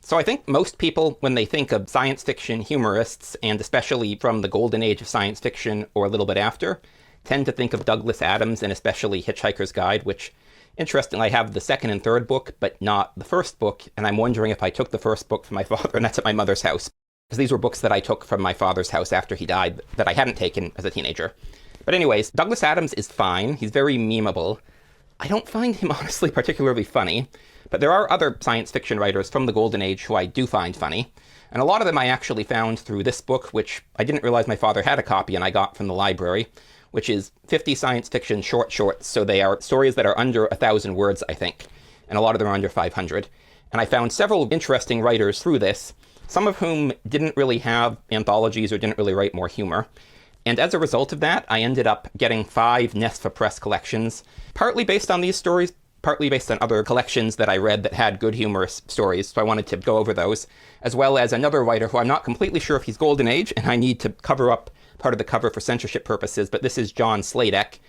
So I think most people, when they think of science fiction humorists, and especially from the golden age of science fiction or a little bit after, tend to think of Douglas Adams and especially Hitchhiker's Guide, which, interestingly, I have the second and third book, but not the first book, and I'm wondering if I took the first book from my father, and that's at my mother's house, because these were books that I took from my father's house after he died that I hadn't taken as a teenager. But anyways, Douglas Adams is fine. He's very memeable. I don't find him honestly particularly funny, but there are other science fiction writers from the golden age who I do find funny. And a lot of them I actually found through this book, which I didn't realize my father had a copy and I got from the library, which is 50 science fiction shorts. So they are stories that are under 1,000 words, I think. And a lot of them are under 500. And I found several interesting writers through this, some of whom didn't really have anthologies or didn't really write more humor. And as a result of that, I ended up getting 5 Nesfa Press collections, partly based on these stories, partly based on other collections that I read that had good humorous stories, so I wanted to go over those, as well as another writer who I'm not completely sure if he's golden age, and I need to cover up part of the cover for censorship purposes, but this is John Sladek,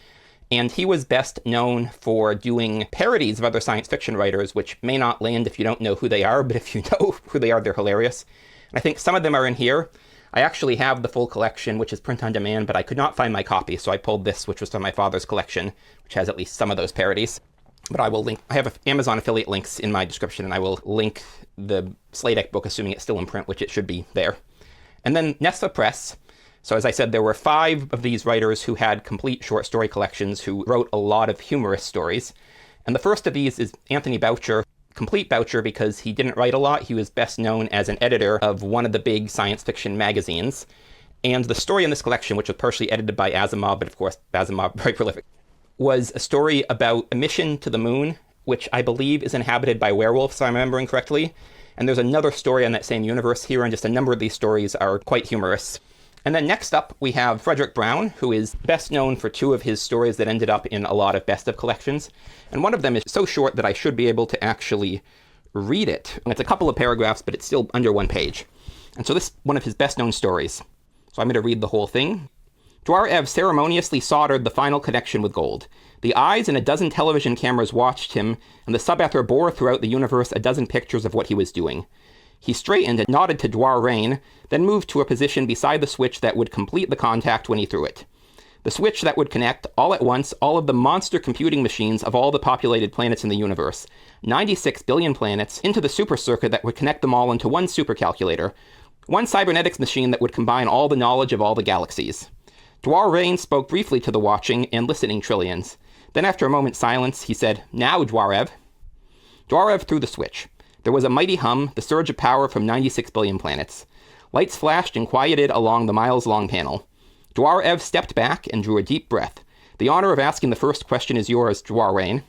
and he was best known for doing parodies of other science fiction writers, which may not land if you don't know who they are, but if you know who they are, they're hilarious. And I think some of them are in here. I actually have the full collection, which is print on demand, but I could not find my copy, so I pulled this, which was from my father's collection, which has at least some of those parodies. But I will link, I have Amazon affiliate links in my description, and I will link the Sladek book, assuming it's still in print, which it should be there. And then Nesfa Press. So as I said, there were 5 of these writers who had complete short story collections who wrote a lot of humorous stories. And the first of these is Anthony Boucher. Complete Boucher because he didn't write a lot. He was best known as an editor of one of the big science fiction magazines. And the story in this collection, which was partially edited by Asimov, but of course Asimov, very prolific, was a story about a mission to the moon, which I believe is inhabited by werewolves, if I'm remembering correctly. And there's another story on that same universe here, and just a number of these stories are quite humorous. And then next up, we have Frederick Brown, who is best known for 2 of his stories that ended up in a lot of best of collections. And one of them is so short that I should be able to actually read it. And it's a couple of paragraphs, but it's still under 1 page. And so this is one of his best known stories. So I'm going to read the whole thing. Dwar-Ev ceremoniously soldered the final connection with gold. The eyes in a dozen television cameras watched him, and the subaether bore throughout the universe a dozen pictures of what he was doing. He straightened and nodded to Dwar-Rain, then moved to a position beside the switch that would complete the contact when he threw it. The switch that would connect, all at once, all of the monster computing machines of all the populated planets in the universe, 96 billion planets, into the super circuit that would connect them all into one supercalculator, one cybernetics machine that would combine all the knowledge of all the galaxies. Dwar-Rain spoke briefly to the watching and listening trillions. Then after a moment's silence, he said, "Now, Dwar-Ev." Dwar-Ev threw the switch. There was a mighty hum, the surge of power from 96 billion planets. Lights flashed and quieted along the miles-long panel. Dwar-Ev stepped back and drew a deep breath. "The honor of asking the first question is yours, Dwar-Rain."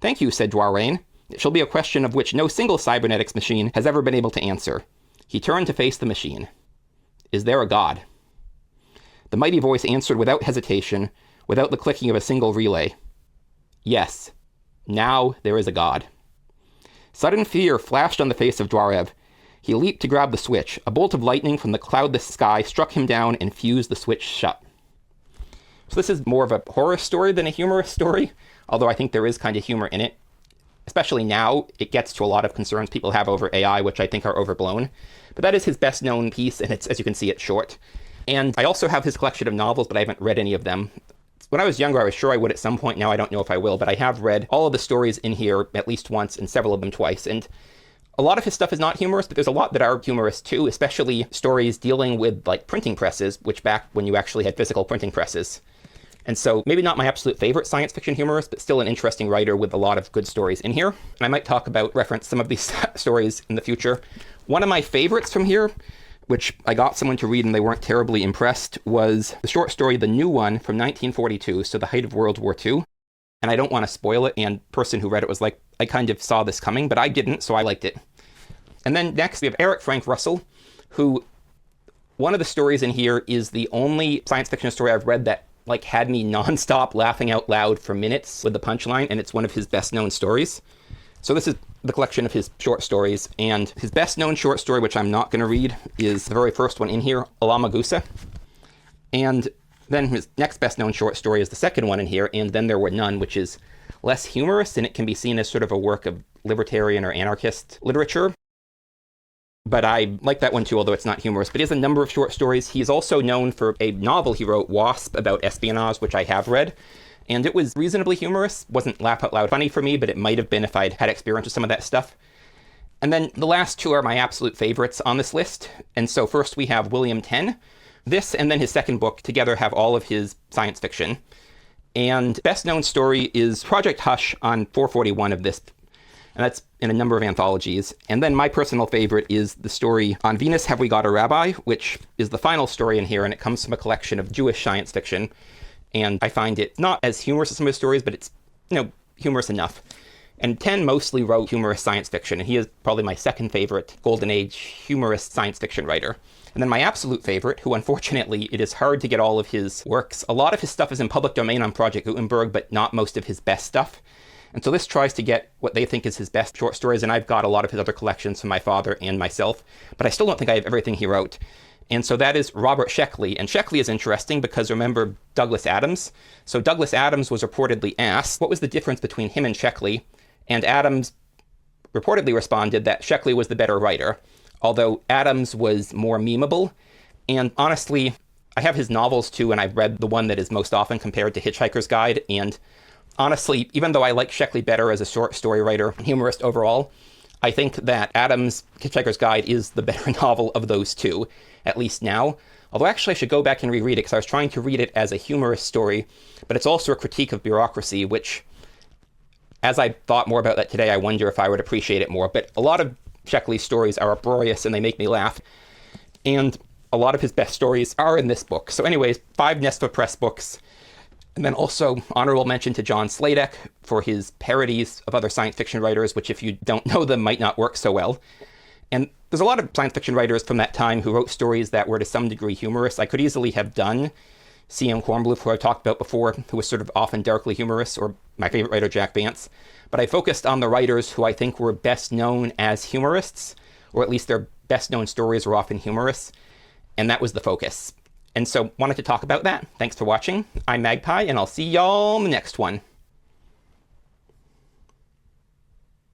"Thank you," said Dwar-Rain. "It shall be a question of which no single cybernetics machine has ever been able to answer." He turned to face the machine. "Is there a god?" The mighty voice answered without hesitation, without the clicking of a single relay. "Yes. Now there is a god." Sudden fear flashed on the face of Dwar-Ev. He leaped to grab the switch. A bolt of lightning from the cloudless sky struck him down and fused the switch shut. So this is more of a horror story than a humorous story, although I think there is kind of humor in it. Especially now, it gets to a lot of concerns people have over AI, which I think are overblown. But that is his best known piece, and it's, as you can see, it's short. And I also have his collection of novels, but I haven't read any of them. When I was younger, I was sure I would at some point. Now I don't know if I will, but I have read all of the stories in here at least once, and several of them twice. And a lot of his stuff is not humorous, but there's a lot that are humorous too, especially stories dealing with like printing presses, which back when you actually had physical printing presses. And so maybe not my absolute favorite science fiction humorist, but still an interesting writer with a lot of good stories in here. And I might reference some of these stories in the future. One of my favorites from here, which I got someone to read and they weren't terribly impressed, was the short story The New One from 1942, so the height of World War II. And I don't want to spoil it, and the person who read it was like, I kind of saw this coming, but I didn't, so I liked it. And then next we have Eric Frank Russell, who, one of the stories in here is the only science fiction story I've read that like had me nonstop laughing out loud for minutes with the punchline, and it's one of his best known stories. So this is the collection of his short stories, and his best known short story, which I'm not going to read, is the very first one in here, Alamagusa. And then his next best known short story is the second one in here, And Then There Were None, which is less humorous, and it can be seen as sort of a work of libertarian or anarchist literature. but I like that one too, although it's not humorous. But he has a number of short stories. He's also known for a novel he wrote, Wasp, about espionage, which I have read. And it was reasonably humorous. Wasn't laugh out loud funny for me, but it might have been if I'd had experience with some of that stuff. And then the last two are my absolute favorites on this list. And so first we have William Tenn. This and then his second book together have all of his science fiction. And best known story is Project Hush on 441 of this. And that's in a number of anthologies. And then my personal favorite is the story On Venus Have We Got a Rabbi, which is the final story in here, and it comes from a collection of Jewish science fiction. And I find it not as humorous as some of his stories, but it's, humorous enough. And Tenn mostly wrote humorous science fiction, and he is probably my second favorite Golden Age humorous science fiction writer. And then my absolute favorite, who unfortunately it is hard to get all of his works. A lot of his stuff is in public domain on Project Gutenberg, but not most of his best stuff. And so this tries to get what they think is his best short stories, and I've got a lot of his other collections from my father and myself, but I still don't think I have everything he wrote. And so that is Robert Sheckley. And Sheckley is interesting because remember Douglas Adams? So Douglas Adams was reportedly asked what was the difference between him and Sheckley, and Adams reportedly responded that Sheckley was the better writer, although Adams was more memeable. And honestly, I have his novels too, and I've read the one that is most often compared to Hitchhiker's Guide, and honestly, even though I like Sheckley better as a short story writer, humorist overall, I think that Adams' Hitchhiker's Guide is the better novel of those two, at least now. Although actually I should go back and reread it, because I was trying to read it as a humorous story, but it's also a critique of bureaucracy, which, as I thought more about that today, I wonder if I would appreciate it more. But a lot of Sheckley's stories are uproarious and they make me laugh. And a lot of his best stories are in this book. So anyways, 5 Nesfa Press books. And then also honorable mention to John Sladek for his parodies of other science fiction writers, which if you don't know them might not work so well. And there's a lot of science fiction writers from that time who wrote stories that were to some degree humorous. I could easily have done C.M. Kornbluth, who I talked about before, who was sort of often darkly humorous, or my favorite writer, Jack Vance. But I focused on the writers who I think were best known as humorists, or at least their best known stories were often humorous, and that was the focus. And so wanted to talk about that. Thanks for watching. I'm Magpie, and I'll see y'all in the next one.